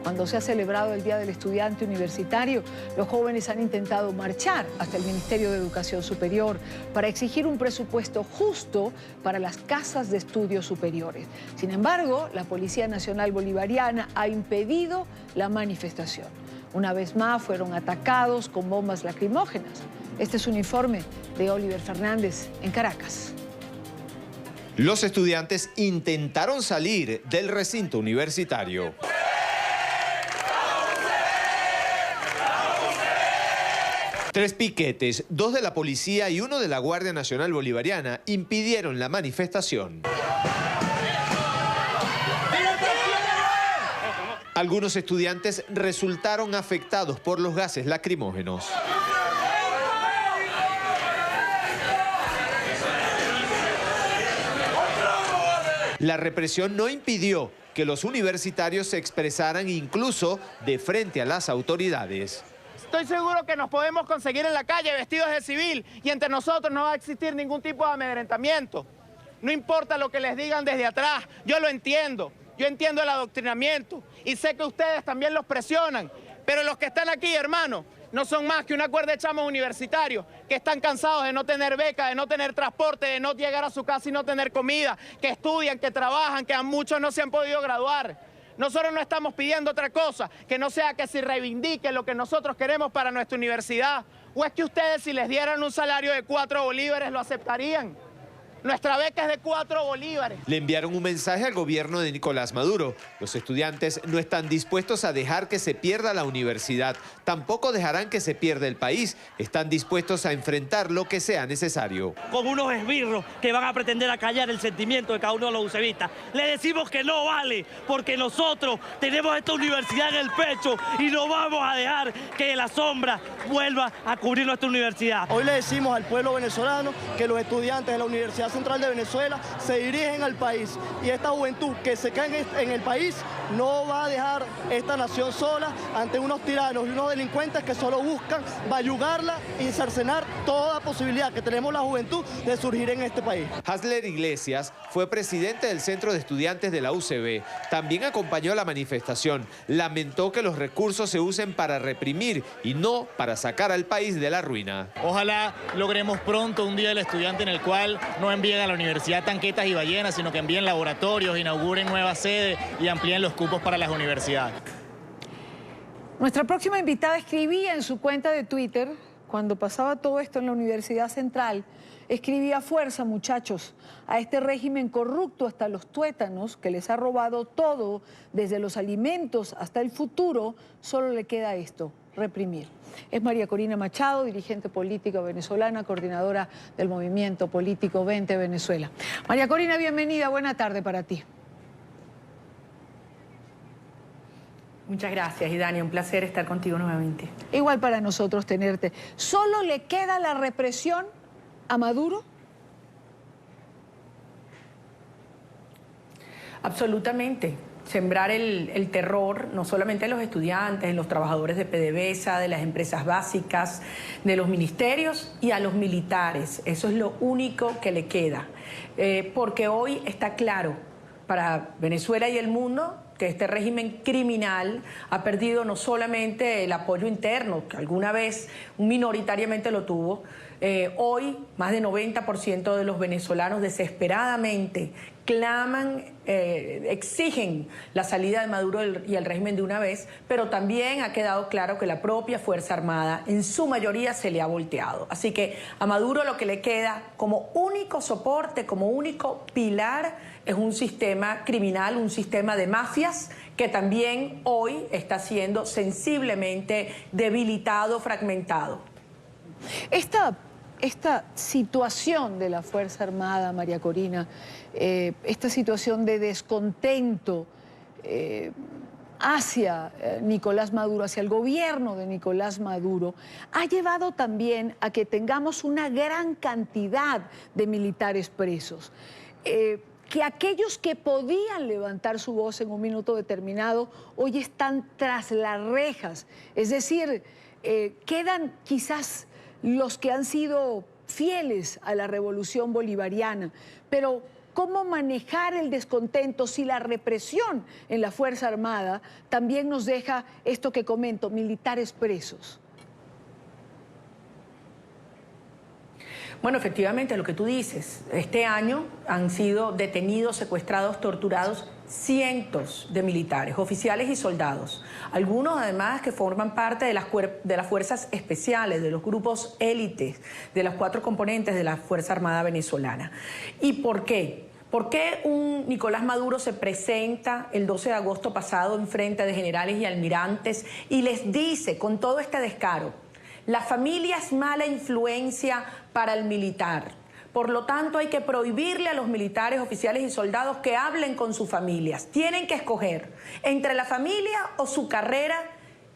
Cuando se ha celebrado el Día del Estudiante Universitario, los jóvenes han intentado marchar hasta el Ministerio de Educación Superior para exigir un presupuesto justo para las casas de estudios superiores. Sin embargo, la Policía Nacional Bolivariana ha impedido la manifestación. Una vez más fueron atacados con bombas lacrimógenas. Este es un informe de Oliver Fernández en Caracas. Los estudiantes intentaron salir del recinto universitario. Tres piquetes, dos de la policía y uno de la Guardia Nacional Bolivariana, impidieron la manifestación. Algunos estudiantes resultaron afectados por los gases lacrimógenos. La represión no impidió que los universitarios se expresaran incluso de frente a las autoridades. Estoy seguro que nos podemos conseguir en la calle vestidos de civil y entre nosotros no va a existir ningún tipo de amedrentamiento. No importa lo que les digan desde atrás, yo lo entiendo. Yo entiendo el adoctrinamiento y sé que ustedes también los presionan. Pero los que están aquí, hermano, no son más que una cuerda de chamos universitarios que están cansados de no tener beca, de no tener transporte, de no llegar a su casa y no tener comida, que estudian, que trabajan, que a muchos no se han podido graduar. Nosotros no estamos pidiendo otra cosa que no sea que se reivindique lo que nosotros queremos para nuestra universidad. ¿O es que ustedes, si les dieran un salario de 4 bolívares, lo aceptarían? Nuestra beca es de 4 bolívares. Le enviaron un mensaje al gobierno de Nicolás Maduro. Los estudiantes no están dispuestos a dejar que se pierda la universidad. Tampoco dejarán que se pierda el país. Están dispuestos a enfrentar lo que sea necesario. Con unos esbirros que van a pretender acallar el sentimiento de cada uno de los ucevistas. Le decimos que no vale, porque nosotros tenemos esta universidad en el pecho y no vamos a dejar que la sombra vuelva a cubrir nuestra universidad. Hoy le decimos al pueblo venezolano que los estudiantes de la Universidad Central de Venezuela se dirigen al país y esta juventud que se cae en el país no va a dejar esta nación sola ante unos tiranos y unos delincuentes que solo buscan bayugarla y cercenar toda posibilidad que tenemos la juventud de surgir en este país. Hasler Iglesias fue presidente del Centro de Estudiantes de la UCB. También acompañó la manifestación. Lamentó que los recursos se usen para reprimir y no para sacar al país de la ruina. Ojalá logremos pronto un día del estudiante en el cual no envíen a la universidad tanquetas y ballenas, sino que envíen laboratorios, inauguren nuevas sedes y amplíen los cupos para las universidades. Nuestra próxima invitada escribía en su cuenta de Twitter, cuando pasaba todo esto en la Universidad Central, escribía: fuerza, muchachos, a este régimen corrupto hasta los tuétanos que les ha robado todo, desde los alimentos hasta el futuro, solo le queda esto: reprimir. Es María Corina Machado, dirigente política venezolana, coordinadora del movimiento político Vente Venezuela. María Corina, bienvenida, buena tarde para ti. Muchas gracias, Idania, un placer estar contigo nuevamente. Igual para nosotros tenerte. ¿Solo le queda la represión a Maduro? Absolutamente. Sembrar el terror, no solamente en los estudiantes, en los trabajadores de PDVSA, de las empresas básicas, de los ministerios y a los militares. Eso es lo único que le queda. Porque hoy está claro para Venezuela y el mundo que este régimen criminal ha perdido no solamente el apoyo interno, que alguna vez minoritariamente lo tuvo. Hoy más del 90% de los venezolanos desesperadamente claman, exigen la salida de Maduro y el régimen de una vez, pero también ha quedado claro que la propia Fuerza Armada en su mayoría se le ha volteado. Así que a Maduro lo que le queda como único soporte, como único pilar, es un sistema criminal, un sistema de mafias que también hoy está siendo sensiblemente debilitado, fragmentado. Esta situación de la Fuerza Armada, María Corina, esta situación de descontento hacia Nicolás Maduro, hacia el gobierno de Nicolás Maduro, ha llevado también a que tengamos una gran cantidad de militares presos. Que aquellos que podían levantar su voz en un minuto determinado hoy están tras las rejas. Es decir, quedan quizás los que han sido fieles a la revolución bolivariana, pero cómo manejar el descontento si la represión en la Fuerza Armada también nos deja esto que comento, militares presos. Bueno, efectivamente, lo que tú dices, este año han sido detenidos, secuestrados, torturados cientos de militares, oficiales y soldados. Algunos además que forman parte de las fuerzas especiales, de los grupos élites, de los 4 componentes de la Fuerza Armada venezolana. ¿Y por qué? ¿Por qué un Nicolás Maduro se presenta el 12 de agosto pasado en frente de generales y almirantes y les dice con todo este descaro: la familia es mala influencia para el militar? Por lo tanto, hay que prohibirle a los militares, oficiales y soldados que hablen con sus familias. Tienen que escoger entre la familia o su carrera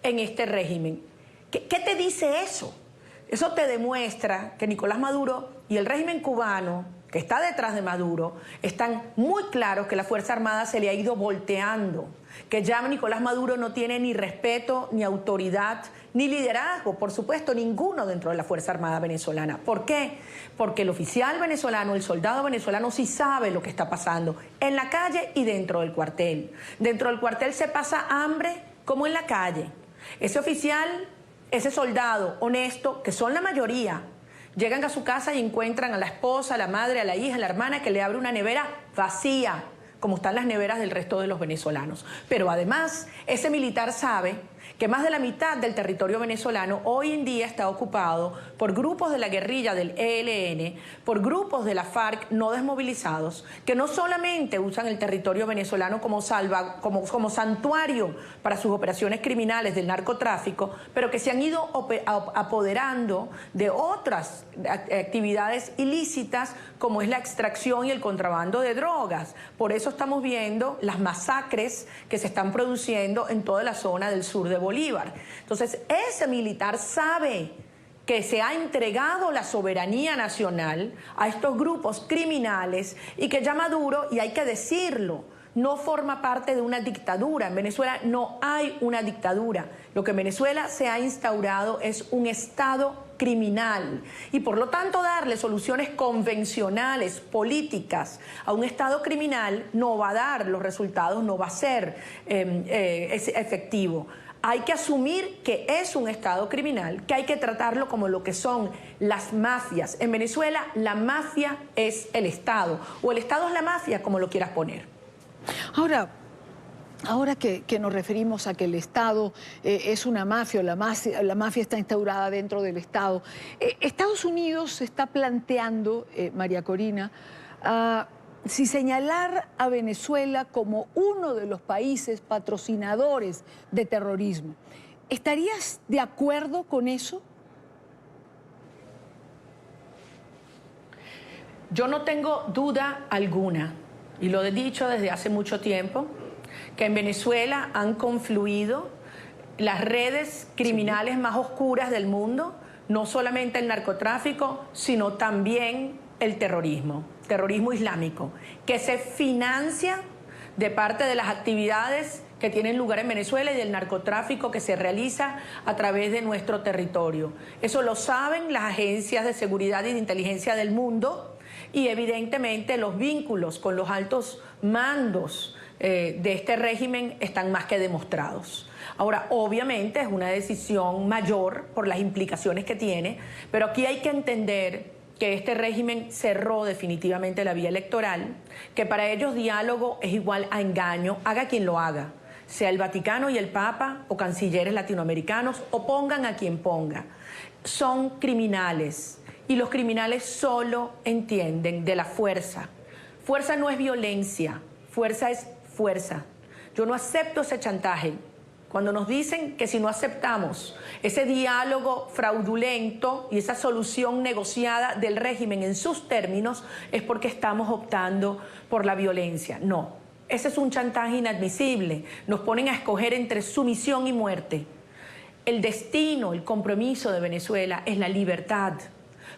en este régimen. ¿Qué te dice eso? Eso te demuestra que Nicolás Maduro y el régimen cubano, que está detrás de Maduro, están muy claros que la Fuerza Armada se le ha ido volteando, que ya Nicolás Maduro no tiene ni respeto, ni autoridad, ni liderazgo, por supuesto, ninguno dentro de la Fuerza Armada venezolana. ¿Por qué? Porque el oficial venezolano, el soldado venezolano sí sabe lo que está pasando en la calle y dentro del cuartel. Dentro del cuartel se pasa hambre como en la calle. Ese oficial, ese soldado honesto, que son la mayoría, llegan a su casa y encuentran a la esposa, a la madre, a la hija, a la hermana que le abre una nevera vacía, como están las neveras del resto de los venezolanos. Pero además, ese militar sabe que más de la mitad del territorio venezolano hoy en día está ocupado por grupos de la guerrilla del ELN, por grupos de la FARC no desmovilizados, que no solamente usan el territorio venezolano como santuario para sus operaciones criminales del narcotráfico, pero que se han ido apoderando de otras actividades ilícitas, como es la extracción y el contrabando de drogas. Por eso estamos viendo las masacres que se están produciendo en toda la zona del sur de Bolívar. Entonces, ese militar sabe que se ha entregado la soberanía nacional a estos grupos criminales y que ya Maduro, y hay que decirlo, no forma parte de una dictadura. En Venezuela no hay una dictadura. Lo que en Venezuela se ha instaurado es un Estado criminal y por lo tanto darle soluciones convencionales, políticas a un Estado criminal no va a dar los resultados, no va a ser efectivo. Hay que asumir que es un Estado criminal, que hay que tratarlo como lo que son las mafias. En Venezuela la mafia es el Estado, o el Estado es la mafia, como lo quieras poner. Ahora que nos referimos a que el Estado es una mafia, o la mafia está instaurada dentro del Estado, Estados Unidos se está planteando, María Corina, si señalar a Venezuela como uno de los países patrocinadores de terrorismo. ¿Estarías de acuerdo con eso? Yo no tengo duda alguna, y lo he dicho desde hace mucho tiempo, que en Venezuela han confluido las redes criminales más oscuras del mundo, no solamente el narcotráfico, sino también el terrorismo islámico, que se financia de parte de las actividades que tienen lugar en Venezuela y del narcotráfico que se realiza a través de nuestro territorio. Eso lo saben las agencias de seguridad y de inteligencia del mundo y evidentemente los vínculos con los altos mandos de este régimen están más que demostrados. Ahora, obviamente es una decisión mayor por las implicaciones que tiene, pero aquí hay que entender que este régimen cerró definitivamente la vía electoral, que para ellos diálogo es igual a engaño, haga quien lo haga, sea el Vaticano y el Papa o cancilleres latinoamericanos o pongan a quien ponga. Son criminales y los criminales solo entienden de la fuerza. Fuerza no es violencia, fuerza es fuerza. Yo no acepto ese chantaje. Cuando nos dicen que si no aceptamos ese diálogo fraudulento y esa solución negociada del régimen en sus términos, es porque estamos optando por la violencia. No, ese es un chantaje inadmisible. Nos ponen a escoger entre sumisión y muerte. El destino, el compromiso de Venezuela es la libertad.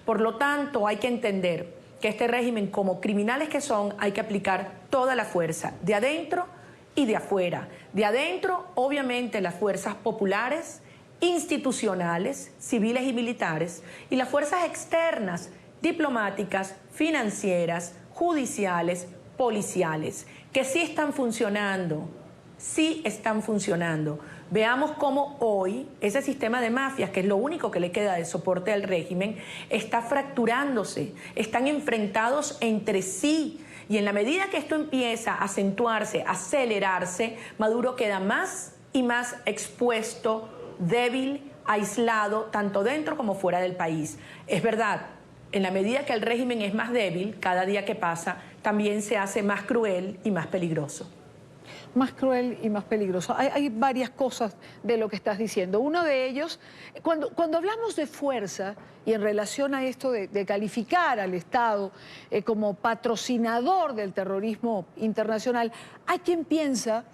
Por lo tanto, hay que entender que este régimen, como criminales que son, hay que aplicar toda la fuerza, de adentro y de afuera. De adentro, obviamente, las fuerzas populares, institucionales, civiles y militares, y las fuerzas externas, diplomáticas, financieras, judiciales, policiales, que sí están funcionando. Sí están funcionando. Veamos cómo hoy ese sistema de mafias, que es lo único que le queda de soporte al régimen, está fracturándose, están enfrentados entre sí. Y en la medida que esto empieza a acentuarse, a acelerarse, Maduro queda más y más expuesto, débil, aislado, tanto dentro como fuera del país. Es verdad, en la medida que el régimen es más débil, cada día que pasa, también se hace más cruel y más peligroso. Más cruel y más peligroso. Hay varias cosas de lo que estás diciendo. Uno de ellos, cuando hablamos de fuerza y en relación a esto de calificar al Estado como patrocinador del terrorismo internacional, hay quien piensa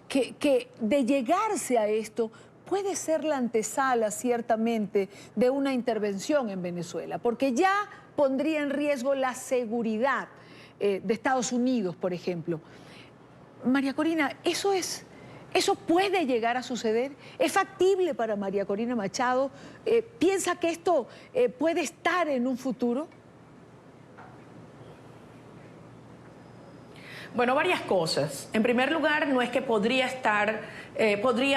que de llegarse a esto puede ser la antesala, ciertamente, de una intervención en Venezuela, porque ya pondría en riesgo la seguridad de Estados Unidos, por ejemplo. María Corina, ¿eso puede llegar a suceder? ¿Es factible para María Corina Machado? ¿Piensa que esto puede estar en un futuro? Bueno, varias cosas. En primer lugar, no es que podría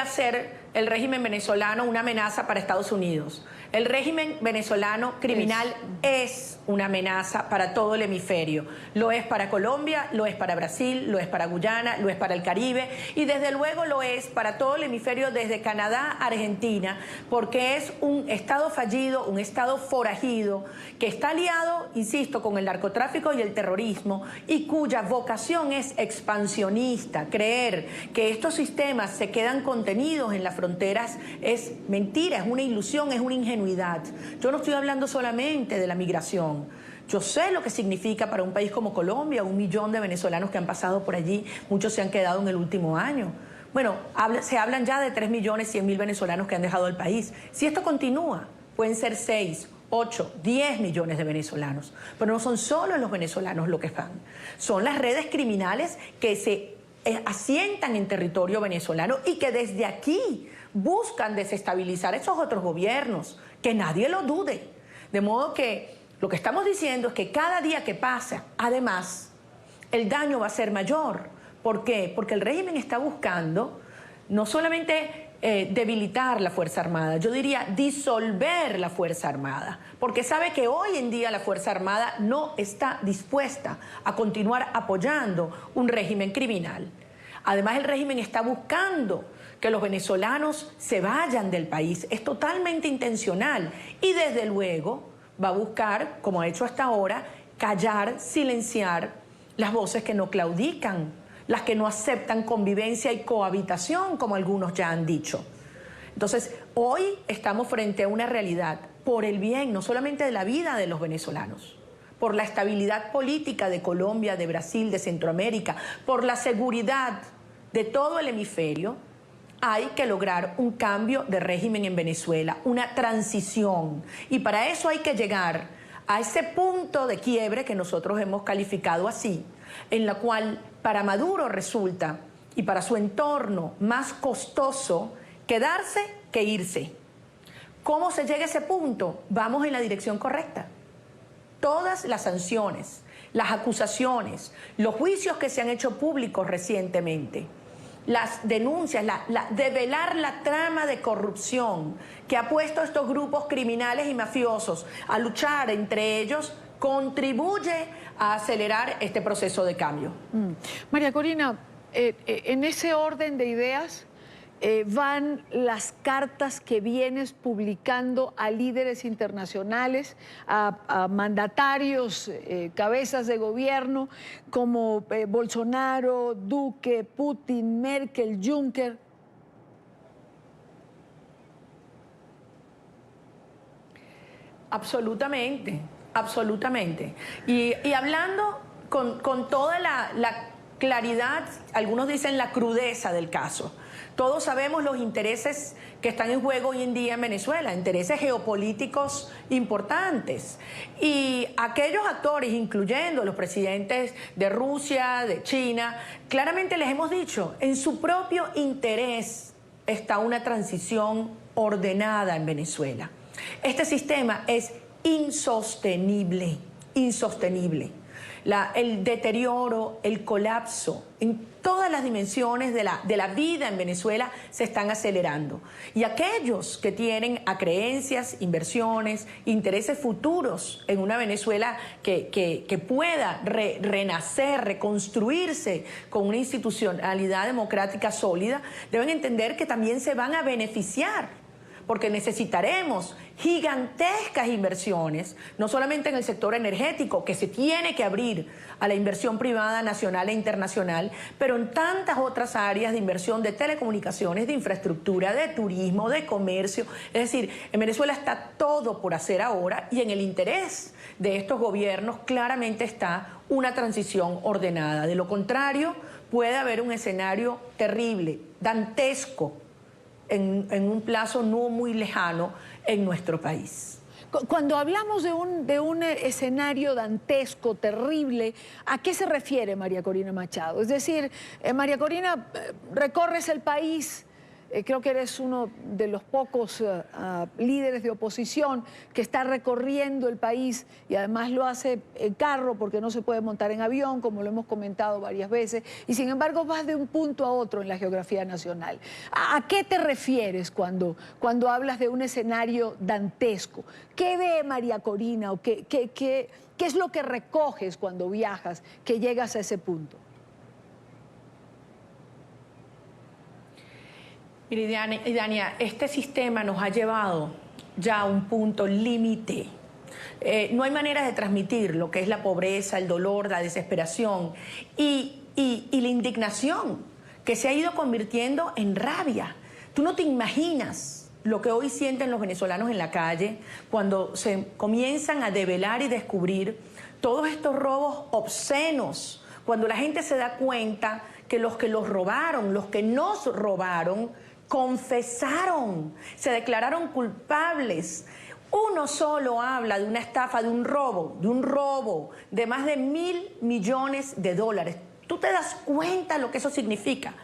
ser el régimen venezolano una amenaza para Estados Unidos. El régimen venezolano criminal es una amenaza para todo el hemisferio. Lo es para Colombia, lo es para Brasil, lo es para Guyana, lo es para el Caribe y desde luego lo es para todo el hemisferio desde Canadá a Argentina, porque es un Estado fallido, un Estado forajido que está aliado, insisto, con el narcotráfico y el terrorismo y cuya vocación es expansionista. Creer que estos sistemas se quedan contenidos en las fronteras es mentira, es una ilusión, es una ingenuidad. Yo no estoy hablando solamente de la migración. Yo sé lo que significa para un país como Colombia, 1 millón de venezolanos que han pasado por allí, muchos se han quedado en el último año. Bueno, se hablan ya de 3.100.000 venezolanos que han dejado el país. Si esto continúa, pueden ser 6, 8, 10 millones de venezolanos. Pero no son solo los venezolanos los que van. Son las redes criminales que se asientan en territorio venezolano y que desde aquí buscan desestabilizar esos otros gobiernos, que nadie lo dude. De modo que lo que estamos diciendo es que cada día que pasa, además, el daño va a ser mayor. ¿Por qué? Porque el régimen está buscando no solamente debilitar la Fuerza Armada, yo diría disolver la Fuerza Armada, porque sabe que hoy en día la Fuerza Armada no está dispuesta a continuar apoyando un régimen criminal. Además, el régimen está buscando que los venezolanos se vayan del país. Es totalmente intencional y desde luego va a buscar, como ha hecho hasta ahora, callar, silenciar las voces que no claudican, las que no aceptan convivencia y cohabitación, como algunos ya han dicho. Entonces, hoy estamos frente a una realidad por el bien, no solamente de la vida de los venezolanos, por la estabilidad política de Colombia, de Brasil, de Centroamérica, por la seguridad de todo el hemisferio. Hay que lograr un cambio de régimen en Venezuela, una transición. Y para eso hay que llegar a ese punto de quiebre que nosotros hemos calificado así, en la cual para Maduro resulta, y para su entorno, más costoso quedarse que irse. ¿Cómo se llega a ese punto? Vamos en la dirección correcta. Todas las sanciones, las acusaciones, los juicios que se han hecho públicos recientemente, las denuncias, develar la trama de corrupción que ha puesto a estos grupos criminales y mafiosos a luchar entre ellos, contribuye a acelerar este proceso de cambio. María Corina, en ese orden de ideas van las cartas que vienes publicando a líderes internacionales, a mandatarios, cabezas de gobierno como Bolsonaro, Duque, Putin, Merkel, Juncker. Absolutamente, absolutamente. Y hablando con toda la claridad, algunos dicen la crudeza del caso. Todos sabemos los intereses que están en juego hoy en día en Venezuela, intereses geopolíticos importantes. Y aquellos actores, incluyendo los presidentes de Rusia, de China, claramente les hemos dicho, en su propio interés está una transición ordenada en Venezuela. Este sistema es insostenible, insostenible. el deterioro, el colapso en todas las dimensiones de la vida en Venezuela se están acelerando. Y aquellos que tienen creencias, inversiones, intereses futuros en una Venezuela que pueda renacer, reconstruirse con una institucionalidad democrática sólida, deben entender que también se van a beneficiar, porque necesitaremos gigantescas inversiones, no solamente en el sector energético, que se tiene que abrir a la inversión privada nacional e internacional, pero en tantas otras áreas de inversión de telecomunicaciones, de infraestructura, de turismo, de comercio. Es decir, en Venezuela está todo por hacer ahora y en el interés de estos gobiernos claramente está una transición ordenada. De lo contrario, puede haber un escenario terrible, dantesco, en un plazo no muy lejano en nuestro país. Cuando hablamos de un escenario dantesco, terrible, ¿a qué se refiere María Corina Machado? Es decir, María Corina, recorres el país, creo que eres uno de los pocos líderes de oposición que está recorriendo el país y además lo hace en carro porque no se puede montar en avión, como lo hemos comentado varias veces, y sin embargo vas de un punto a otro en la geografía nacional. ¿A qué te refieres cuando hablas de un escenario dantesco? ¿Qué ve María Corina o qué es lo que recoges cuando viajas, que llegas a ese punto? Mire, Dania, este sistema nos ha llevado ya a un punto límite. No hay manera de transmitir lo que es la pobreza, el dolor, la desesperación y la indignación que se ha ido convirtiendo en rabia. Tú no te imaginas lo que hoy sienten los venezolanos en la calle cuando se comienzan a develar y descubrir todos estos robos obscenos, cuando la gente se da cuenta que los robaron, los que nos robaron, confesaron, se declararon culpables. Uno solo habla de una estafa, de un robo de más de $1.000 millones. ¿Tú te das cuenta lo que eso significa?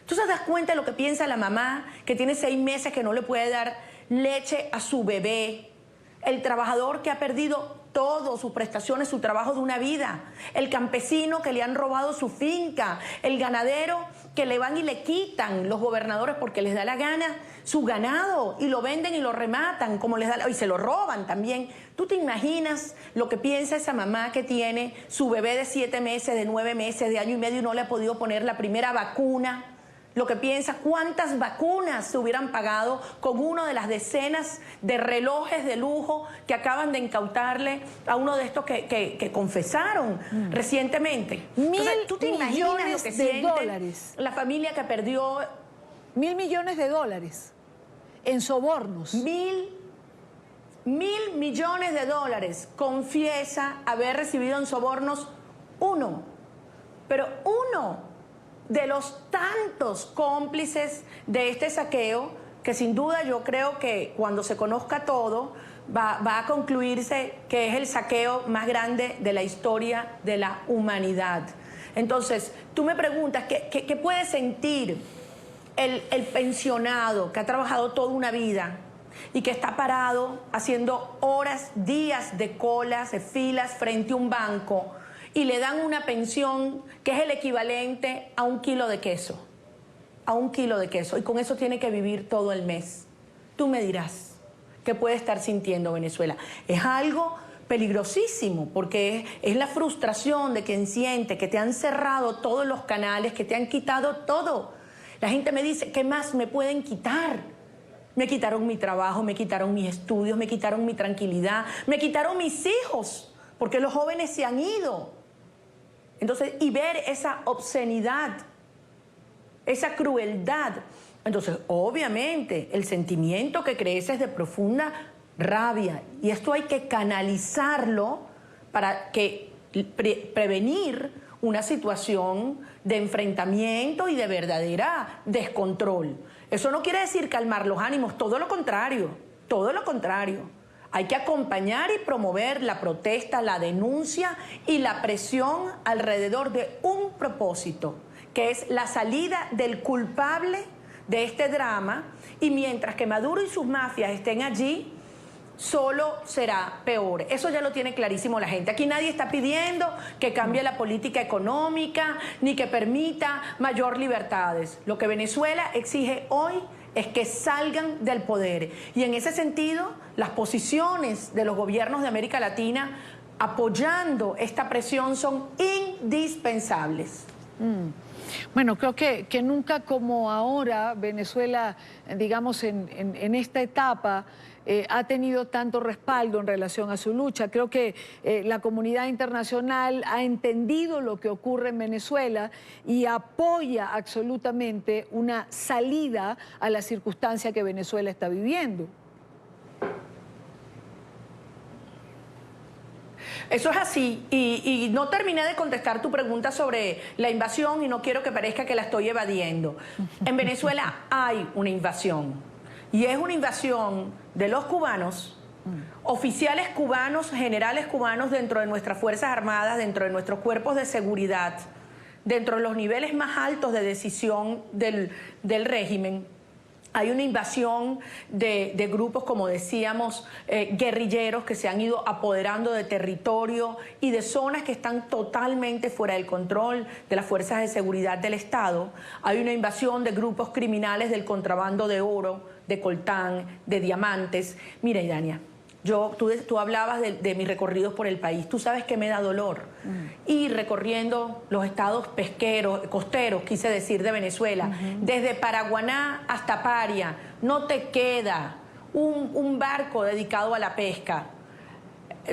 ¿Tú te das cuenta de lo que piensa la mamá que tiene 6 meses que no le puede dar leche a su bebé? El trabajador que ha perdido todo, sus prestaciones, su trabajo de una vida. El campesino que le han robado su finca. El ganadero que le van y le quitan los gobernadores porque les da la gana su ganado y lo venden y lo rematan como les da y se lo roban también. ¿Tú te imaginas lo que piensa esa mamá que tiene su bebé de 7 meses, de 9 meses, de año y medio y no le ha podido poner la primera vacuna? Lo que piensa, cuántas vacunas se hubieran pagado con uno de las decenas de relojes de lujo que acaban de incautarle a uno de estos que confesaron recientemente. Entonces, ¿tú te imaginas lo que siente la familia que perdió $1.000 millones en sobornos? $1.000 millones confiesa haber recibido en sobornos uno de los tantos cómplices de este saqueo, que sin duda yo creo que cuando se conozca todo va a concluirse que es el saqueo más grande de la historia de la humanidad. Entonces, tú me preguntas, ¿qué puede sentir el pensionado que ha trabajado toda una vida y que está parado haciendo horas, días de colas, de filas frente a un banco y le dan una pensión que es el equivalente a 1 kilo de queso? A 1 kilo de queso. Y con eso tiene que vivir todo el mes. Tú me dirás, ¿qué puede estar sintiendo Venezuela? Es algo peligrosísimo, porque es la frustración de quien siente que te han cerrado todos los canales, que te han quitado todo. La gente me dice, ¿qué más me pueden quitar? Me quitaron mi trabajo, me quitaron mis estudios, me quitaron mi tranquilidad, me quitaron mis hijos, porque los jóvenes se han ido. Entonces, y ver esa obscenidad, esa crueldad. Entonces, obviamente, el sentimiento que crece es de profunda rabia. Y esto hay que canalizarlo para prevenir una situación de enfrentamiento y de verdadera descontrol. Eso no quiere decir calmar los ánimos, todo lo contrario, todo lo contrario. Hay que acompañar y promover la protesta, la denuncia y la presión alrededor de un propósito, que es la salida del culpable de este drama, y mientras que Maduro y sus mafias estén allí, solo será peor. Eso ya lo tiene clarísimo la gente. Aquí nadie está pidiendo que cambie la política económica ni que permita mayor libertades. Lo que Venezuela exige hoy es que salgan del poder. Y en ese sentido, las posiciones de los gobiernos de América Latina apoyando esta presión son indispensables. Bueno, creo que nunca como ahora Venezuela, digamos, en esta etapa ha tenido tanto respaldo en relación a su lucha. Creo que la comunidad internacional ha entendido lo que ocurre en Venezuela y apoya absolutamente una salida a la circunstancia que Venezuela está viviendo. Eso es así, y no terminé de contestar tu pregunta sobre la invasión y no quiero que parezca que la estoy evadiendo. En Venezuela hay una invasión, y es una invasión de los cubanos, oficiales cubanos, generales cubanos dentro de nuestras Fuerzas Armadas, dentro de nuestros cuerpos de seguridad, dentro de los niveles más altos de decisión del régimen. Hay una invasión de grupos, como decíamos, guerrilleros que se han ido apoderando de territorio y de zonas que están totalmente fuera del control de las fuerzas de seguridad del Estado. Hay una invasión de grupos criminales del contrabando de oro, de coltán, de diamantes. Mira, Idania, tú hablabas de mis recorridos por el país. Tú sabes que me da dolor ir recorriendo los estados costeros, quise decir, de Venezuela. Desde Paraguaná hasta Paria, no te queda un barco dedicado a la pesca.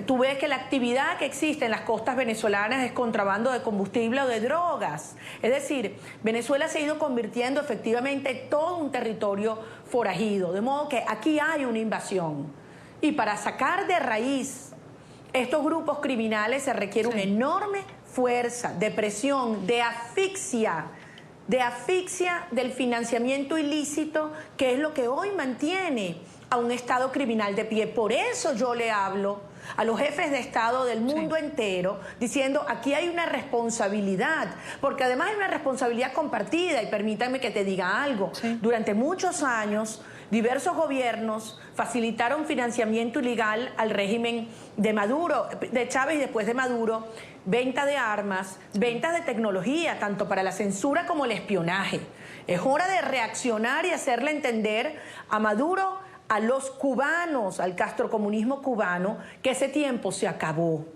Tú ves que la actividad que existe en las costas venezolanas es contrabando de combustible o de drogas. Es decir, Venezuela se ha ido convirtiendo efectivamente en todo un territorio forajido. De modo que aquí hay una invasión. Y para sacar de raíz estos grupos criminales se requiere una enorme fuerza, de presión, de asfixia del financiamiento ilícito, que es lo que hoy mantiene a un Estado criminal de pie. Por eso yo le hablo a los jefes de Estado del mundo entero, diciendo aquí hay una responsabilidad, porque además hay una responsabilidad compartida, y permítanme que te diga algo. Durante muchos años, diversos gobiernos facilitaron financiamiento ilegal al régimen de Maduro, de Chávez y después de Maduro, venta de armas, ventas de tecnología, tanto para la censura como el espionaje. Es hora de reaccionar y hacerle entender a Maduro, a los cubanos, al castrocomunismo cubano, que ese tiempo se acabó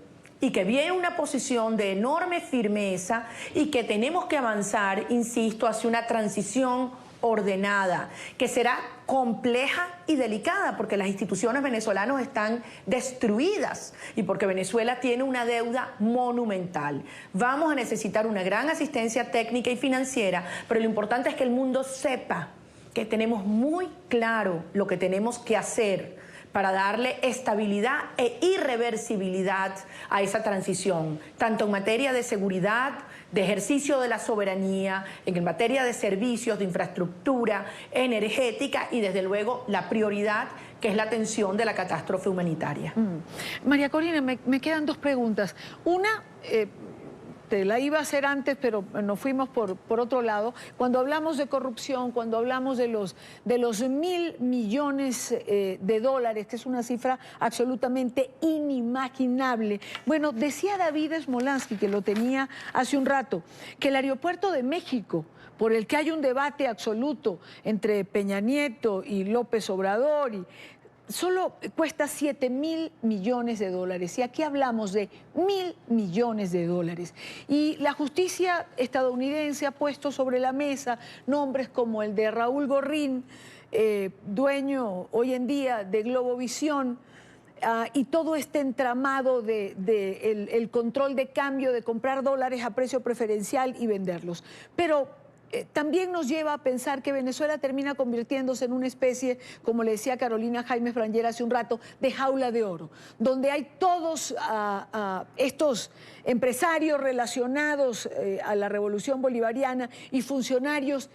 y que viene una posición de enorme firmeza y que tenemos que avanzar, insisto, hacia una transición ordenada, que será compleja y delicada porque las instituciones venezolanas están destruidas y porque Venezuela tiene una deuda monumental. Vamos a necesitar una gran asistencia técnica y financiera, pero lo importante es que el mundo sepa que tenemos muy claro lo que tenemos que hacer para darle estabilidad e irreversibilidad a esa transición, tanto en materia de seguridad, de ejercicio de la soberanía, en materia de servicios, de infraestructura energética y desde luego la prioridad que es la atención de la catástrofe humanitaria. María Corina, me quedan dos preguntas. Una, te la iba a hacer antes, pero nos fuimos por otro lado. Cuando hablamos de corrupción, cuando hablamos de los 1.000 millones de dólares, que es una cifra absolutamente inimaginable. Bueno, decía David Smolansky, que lo tenía hace un rato, que el aeropuerto de México, por el que hay un debate absoluto entre Peña Nieto y López Obrador, solo cuesta 7.000 millones de dólares. Y aquí hablamos de 1.000 millones de dólares. Y la justicia estadounidense ha puesto sobre la mesa nombres como el de Raúl Gorrín, dueño hoy en día de Globovisión, y todo este entramado el control de cambio, de comprar dólares a precio preferencial y venderlos. Pero también nos lleva a pensar que Venezuela termina convirtiéndose en una especie, como le decía Carolina Jaimes Branger hace un rato, de jaula de oro, donde hay todos estos empresarios relacionados a la revolución bolivariana y funcionarios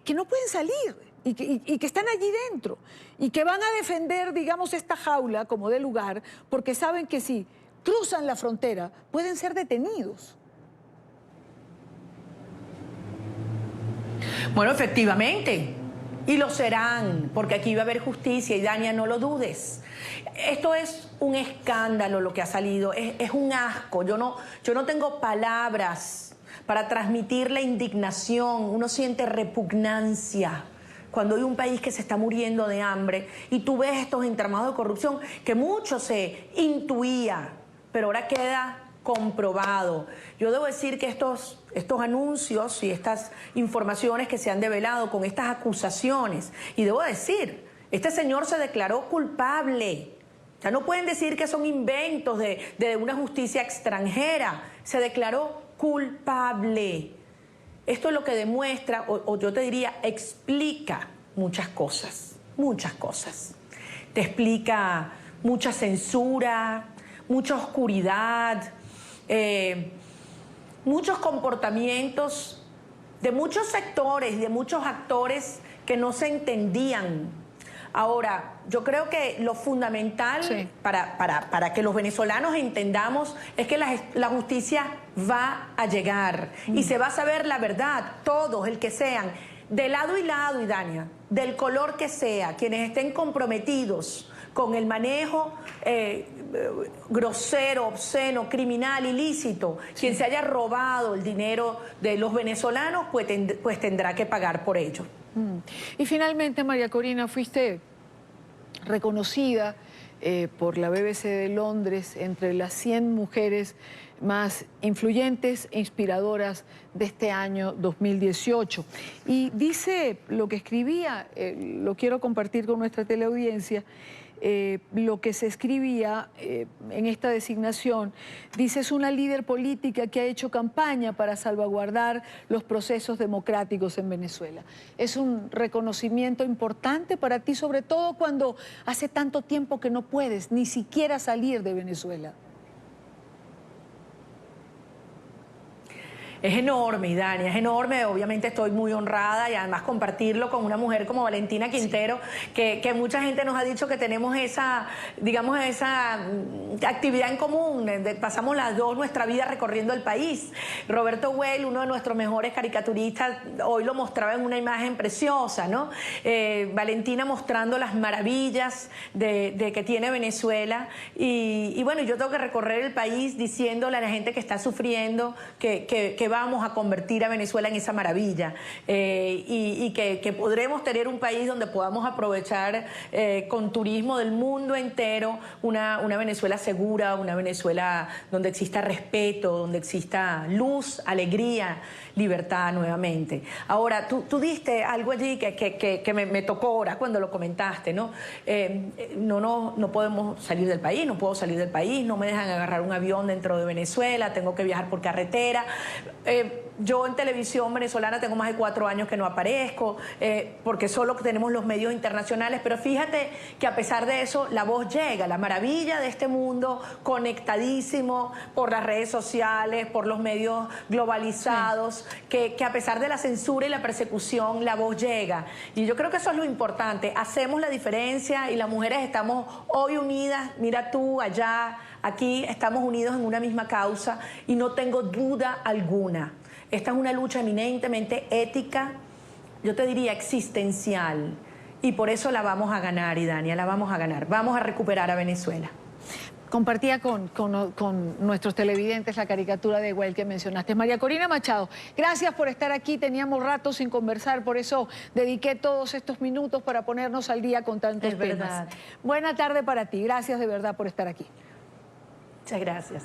que no pueden salir y que están allí dentro y que van a defender, digamos, esta jaula como de lugar, porque saben que si cruzan la frontera pueden ser detenidos. Bueno, efectivamente, Y lo serán, porque aquí va a haber justicia y Dania, no lo dudes. Esto es un escándalo lo que ha salido, es un asco. Yo no tengo palabras para transmitir la indignación. Uno siente repugnancia cuando hay un país que se está muriendo de hambre y tú ves estos entramados de corrupción que mucho se intuía, pero ahora queda comprobado. Yo debo decir que estos anuncios y estas informaciones que se han develado con estas acusaciones, y debo decir, este señor se declaró culpable. Ya no pueden decir que son inventos de una justicia extranjera. Se declaró culpable. Esto es lo que demuestra, o yo te diría, explica muchas cosas, muchas cosas. Te explica mucha censura, mucha oscuridad, muchos comportamientos de muchos sectores, de muchos actores que no se entendían. Ahora, yo creo que lo fundamental para que los venezolanos entendamos es que la justicia va a llegar y se va a saber la verdad, todos, el que sean, de lado y lado, y Dania, del color que sea, quienes estén comprometidos con el manejo grosero, obsceno, criminal, ilícito, quien se haya robado el dinero de los venezolanos, pues tendrá que pagar por ello. Y finalmente, María Corina, fuiste reconocida por la BBC de Londres entre las 100 mujeres más influyentes e inspiradoras de este año 2018. Y dice lo que escribía, lo quiero compartir con nuestra teleaudiencia, lo que se escribía en esta designación. Dice, es una líder política que ha hecho campaña para salvaguardar los procesos democráticos en Venezuela. Es un reconocimiento importante para ti, sobre todo cuando hace tanto tiempo que no puedes ni siquiera salir de Venezuela. Es enorme, Dania, es enorme. Obviamente estoy muy honrada y además compartirlo con una mujer como Valentina Quintero, que mucha gente nos ha dicho que tenemos esa, digamos, esa actividad en común. Pasamos las dos nuestra vida recorriendo el país. Roberto Güell, uno de nuestros mejores caricaturistas, hoy lo mostraba en una imagen preciosa, ¿no? Valentina mostrando las maravillas de que tiene Venezuela. Y bueno, yo tengo que recorrer el país diciéndole a la gente que está sufriendo que vamos a convertir a Venezuela en esa maravilla y que podremos tener un país donde podamos aprovechar con turismo del mundo entero una Venezuela segura, una Venezuela donde exista respeto, donde exista luz, alegría, libertad nuevamente. Ahora, tú diste algo allí que me tocó ahora cuando lo comentaste, ¿no? No podemos salir del país, no puedo salir del país, no me dejan agarrar un avión dentro de Venezuela, tengo que viajar por carretera. Yo en televisión venezolana tengo más de 4 años que no aparezco, porque solo tenemos los medios internacionales, pero fíjate que a pesar de eso la voz llega, la maravilla de este mundo conectadísimo por las redes sociales, por los medios globalizados, que a pesar de la censura y la persecución la voz llega. Y yo creo que eso es lo importante, hacemos la diferencia y las mujeres estamos hoy unidas, mira tú allá, aquí estamos unidos en una misma causa y no tengo duda alguna. Esta es una lucha eminentemente ética, yo te diría existencial, y por eso la vamos a ganar, Idania, la vamos a ganar. Vamos a recuperar a Venezuela. Compartía con nuestros televidentes la caricatura de Güell que mencionaste. María Corina Machado, gracias por estar aquí. Teníamos rato sin conversar, por eso dediqué todos estos minutos para ponernos al día con tantos temas. Buena tarde para ti. Gracias de verdad por estar aquí. Muchas gracias.